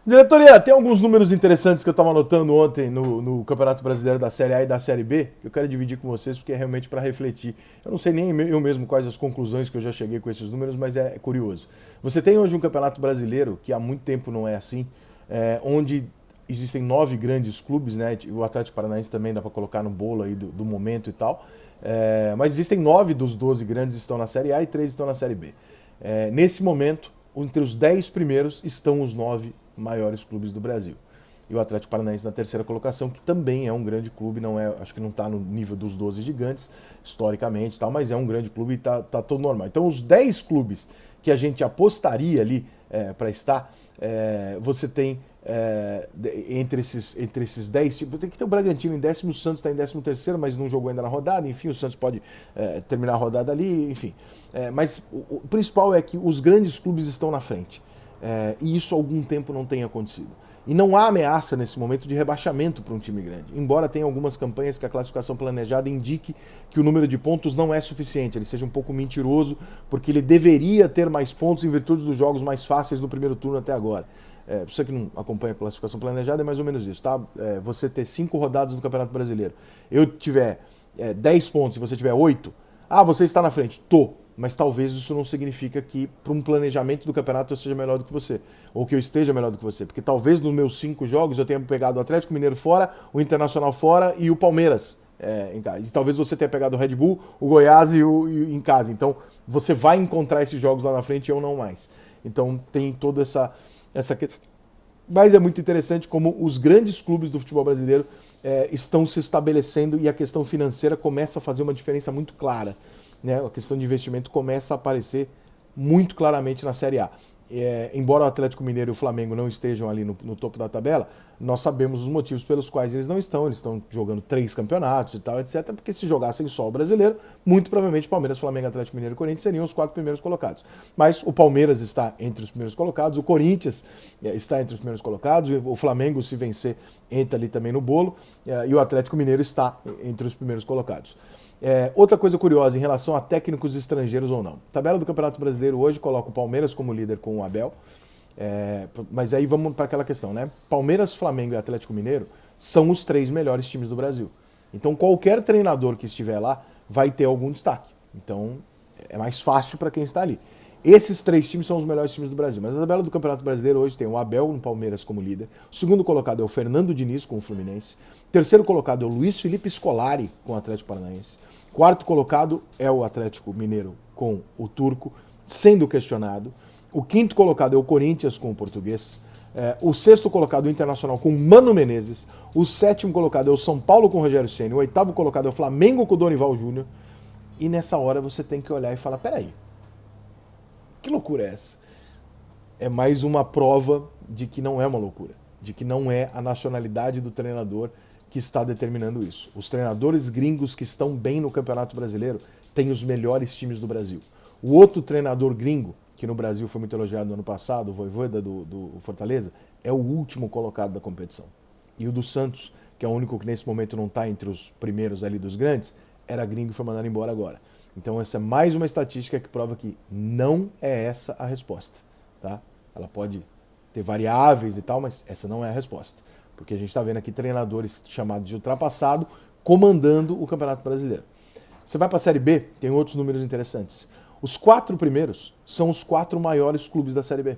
Diretoria, tem alguns números interessantes que eu estava anotando ontem no Campeonato Brasileiro da Série A e da Série B, que eu quero dividir com vocês, porque é realmente para refletir. Eu não sei nem eu mesmo quais as conclusões que eu já cheguei com esses números, mas é curioso. Você tem hoje um Campeonato Brasileiro, que há muito tempo não é assim, onde existem 9 grandes clubes, né? O Atlético Paranaense também dá para colocar no bolo aí do momento e tal. Mas existem 9 dos 12 grandes estão na Série A e 3 estão na Série B. Nesse momento, entre os 10 primeiros estão os 9 maiores clubes do Brasil. E o Atlético Paranaense na terceira colocação, que também é um grande clube, não é, acho que não está no nível dos 12 gigantes, historicamente, tal, mas é um grande clube e está todo normal. Então, os 10 clubes que a gente apostaria ali para estar, você tem entre esses 10, tipo, tem que ter o Bragantino em décimo, o Santos está em 13º, mas não jogou ainda na rodada, enfim, o Santos pode terminar a rodada ali, enfim. Mas o principal é que os grandes clubes estão na frente. E isso há algum tempo não tem acontecido. E não há ameaça nesse momento de rebaixamento para um time grande. Embora tenha algumas campanhas que a classificação planejada indique que o número de pontos não é suficiente, ele seja um pouco mentiroso, porque ele deveria ter mais pontos em virtude dos jogos mais fáceis no primeiro turno até agora. Você que não acompanha a classificação planejada, é mais ou menos isso, tá? Você ter 5 rodadas no Campeonato Brasileiro. Eu tiver 10 pontos e você tiver 8, você está na frente. Tô. Mas talvez isso não significa que para um planejamento do campeonato eu seja melhor do que você, ou que eu esteja melhor do que você, porque talvez nos meus 5 jogos eu tenha pegado o Atlético Mineiro fora, o Internacional fora e o Palmeiras em casa. E talvez você tenha pegado o Red Bull, o Goiás e em casa. Então você vai encontrar esses jogos lá na frente e eu não mais. Então tem toda essa questão. Mas é muito interessante como os grandes clubes do futebol brasileiro estão se estabelecendo e a questão financeira começa a fazer uma diferença muito clara. Né, a questão de investimento começa a aparecer muito claramente na Série A. Embora o Atlético Mineiro e o Flamengo não estejam ali no topo da tabela, nós sabemos os motivos pelos quais eles estão jogando 3 campeonatos e tal, etc, porque se jogassem só o brasileiro, muito provavelmente Palmeiras, Flamengo, Atlético Mineiro e Corinthians seriam os 4 primeiros colocados. Mas o Palmeiras está entre os primeiros colocados, o Corinthians está entre os primeiros colocados, o Flamengo, se vencer, entra ali também no bolo, e o Atlético Mineiro está entre os primeiros colocados. Outra coisa curiosa em relação a técnicos estrangeiros ou não. A tabela do Campeonato Brasileiro hoje coloca o Palmeiras como líder com o Abel. Mas aí vamos para aquela questão, né? Palmeiras, Flamengo e Atlético Mineiro são os 3 melhores times do Brasil. Então qualquer treinador que estiver lá vai ter algum destaque. Então é mais fácil para quem está ali. Esses 3 times são os melhores times do Brasil. Mas a tabela do Campeonato Brasileiro hoje tem o Abel no Palmeiras como líder. O segundo colocado é o Fernando Diniz com o Fluminense. O terceiro colocado é o Luiz Felipe Scolari com o Atlético Paranaense. Quarto colocado é o Atlético Mineiro com o Turco, sendo questionado. O quinto colocado é o Corinthians com o Português. O sexto colocado é o Internacional com o Mano Menezes. O sétimo colocado é o São Paulo com o Rogério Ceni. O oitavo colocado é o Flamengo com o Dorival Júnior. E nessa hora você tem que olhar e falar, peraí, que loucura é essa? É mais uma prova de que não é uma loucura, de que não é a nacionalidade do treinador que está determinando isso. Os treinadores gringos que estão bem no Campeonato Brasileiro têm os melhores times do Brasil. O outro treinador gringo, que no Brasil foi muito elogiado no ano passado, o Vojvoda do Fortaleza, é o último colocado da competição. E o do Santos, que é o único que nesse momento não está entre os primeiros ali dos grandes, era gringo e foi mandado embora agora. Então essa é mais uma estatística que prova que não é essa a resposta. Tá? Ela pode ter variáveis e tal, mas essa não é a resposta. Porque a gente está vendo aqui treinadores chamados de ultrapassado comandando o Campeonato Brasileiro. Você vai para a Série B, tem outros números interessantes. Os 4 primeiros são os 4 maiores clubes da Série B.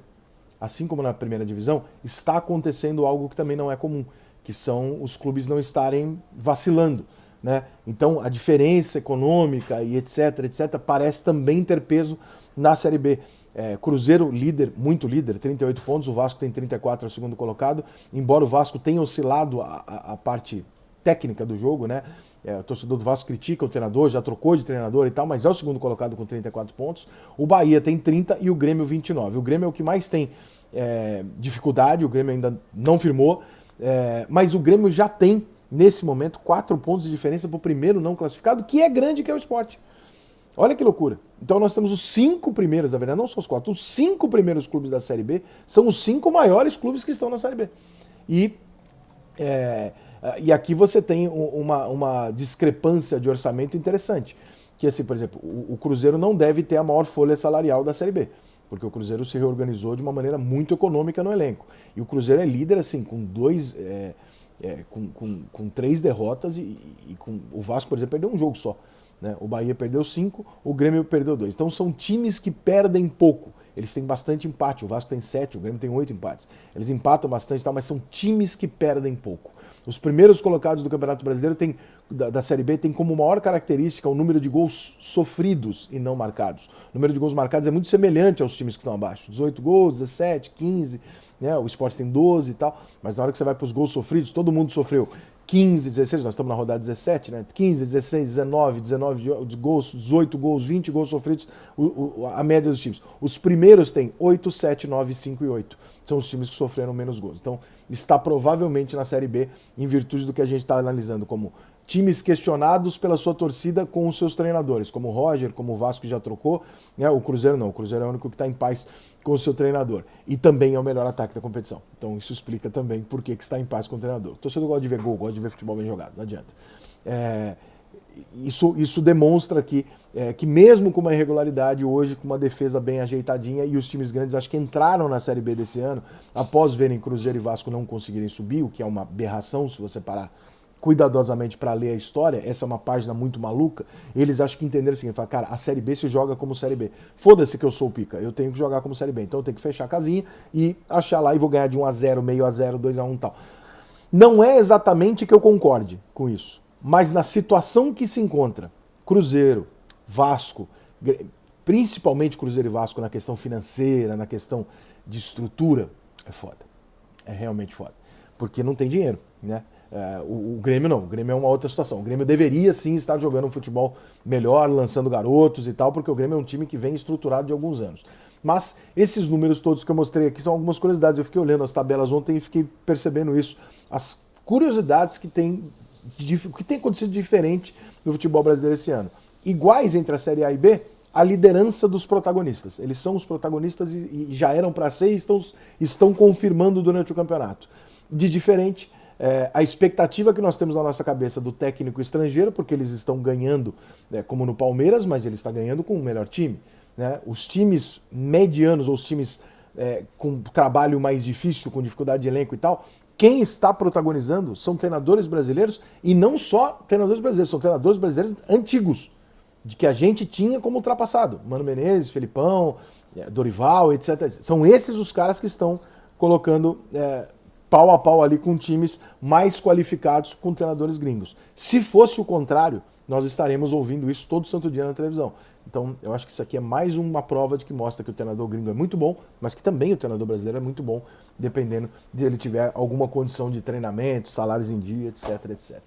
Assim como na primeira divisão, está acontecendo algo que também não é comum, que são os clubes não estarem vacilando. Né? Então a diferença econômica e etc, parece também ter peso na Série B. Cruzeiro líder, muito líder, 38 pontos, o Vasco tem 34, é o segundo colocado, embora o Vasco tenha oscilado a parte técnica do jogo, né? O torcedor do Vasco critica o treinador, já trocou de treinador e tal, mas é o segundo colocado com 34 pontos. O Bahia tem 30 e o Grêmio 29. O Grêmio é o que mais tem dificuldade, o Grêmio ainda não firmou, mas o Grêmio já tem, nesse momento, 4 pontos de diferença para o primeiro não classificado, que é grande, que é o Sport. Olha que loucura. Então nós temos os 5 primeiros, na verdade, não só os 4, os 5 primeiros clubes da Série B são os 5 maiores clubes que estão na Série B. E aqui você tem uma discrepância de orçamento interessante. Que assim, por exemplo, o Cruzeiro não deve ter a maior folha salarial da Série B. porque o Cruzeiro se reorganizou de uma maneira muito econômica no elenco. E o Cruzeiro é líder, assim, com com 3 derrotas e com o Vasco, por exemplo, perdeu um jogo só. Né? O Bahia perdeu 5, o Grêmio perdeu 2. Então são times que perdem pouco. Eles têm bastante empate. O Vasco tem 7, o Grêmio tem 8 empates. Eles empatam bastante, mas são times que perdem pouco. Os primeiros colocados do Campeonato Brasileiro da Série B tem como maior característica o número de gols sofridos e não marcados. O número de gols marcados é muito semelhante aos times que estão abaixo. 18 gols, 17, 15, né? O Sport tem 12 e tal. Mas na hora que você vai para os gols sofridos, todo mundo sofreu 15, 16, nós estamos na rodada 17, né? 15, 16, 19 de gols, 18 gols, 20 gols sofridos, a média dos times. Os primeiros têm 8, 7, 9, 5 e 8. São os times que sofreram menos gols. Então, está provavelmente na Série B, em virtude do que a gente está analisando como times questionados pela sua torcida com os seus treinadores, como o Roger, como o Vasco que já trocou, né? O Cruzeiro não, o Cruzeiro é o único que está em paz com o seu treinador. E também é o melhor ataque da competição. Então isso explica também por que está em paz com o treinador. O torcedor gosta de ver gol, gosta de ver futebol bem jogado, não adianta. Isso demonstra que mesmo com uma irregularidade hoje, com uma defesa bem ajeitadinha, e os times grandes acho que entraram na Série B desse ano, após verem Cruzeiro e Vasco não conseguirem subir, o que é uma aberração se você parar cuidadosamente para ler a história, essa é uma página muito maluca, eles acham que entenderam o seguinte, falam, cara, a Série B se joga como Série B. Foda-se que eu sou o pica, eu tenho que jogar como Série B, então eu tenho que fechar a casinha e achar lá e vou ganhar de 1-0, meio a 0, 2-1 e tal. Não é exatamente que eu concorde com isso, mas na situação que se encontra Cruzeiro, Vasco, principalmente Cruzeiro e Vasco na questão financeira, na questão de estrutura, é foda. É realmente foda. Porque não tem dinheiro, né? O Grêmio não, o Grêmio é uma outra situação. O Grêmio deveria sim estar jogando um futebol melhor, lançando garotos e tal, porque o Grêmio é um time que vem estruturado de alguns anos. Mas esses números todos que eu mostrei aqui são algumas curiosidades. Eu fiquei olhando as tabelas ontem e fiquei percebendo isso. As curiosidades que tem acontecido diferente no futebol brasileiro esse ano. Iguais entre a Série A e B, a liderança dos protagonistas. Eles são os protagonistas e já eram para ser e estão confirmando durante o campeonato. De diferente, a expectativa que nós temos na nossa cabeça do técnico estrangeiro, porque eles estão ganhando, como no Palmeiras, mas ele está ganhando com o melhor time. Né? Os times medianos, ou os times com trabalho mais difícil, com dificuldade de elenco e tal, quem está protagonizando são treinadores brasileiros, e não só treinadores brasileiros, são treinadores brasileiros antigos, de que a gente tinha como ultrapassado. Mano Menezes, Felipão, Dorival, etc. São esses os caras que estão colocando pau a pau ali com times mais qualificados, com treinadores gringos. Se fosse o contrário, nós estaremos ouvindo isso todo santo dia na televisão. Então, eu acho que isso aqui é mais uma prova de que mostra que o treinador gringo é muito bom, mas que também o treinador brasileiro é muito bom, dependendo de ele tiver alguma condição de treinamento, salários em dia, etc, etc.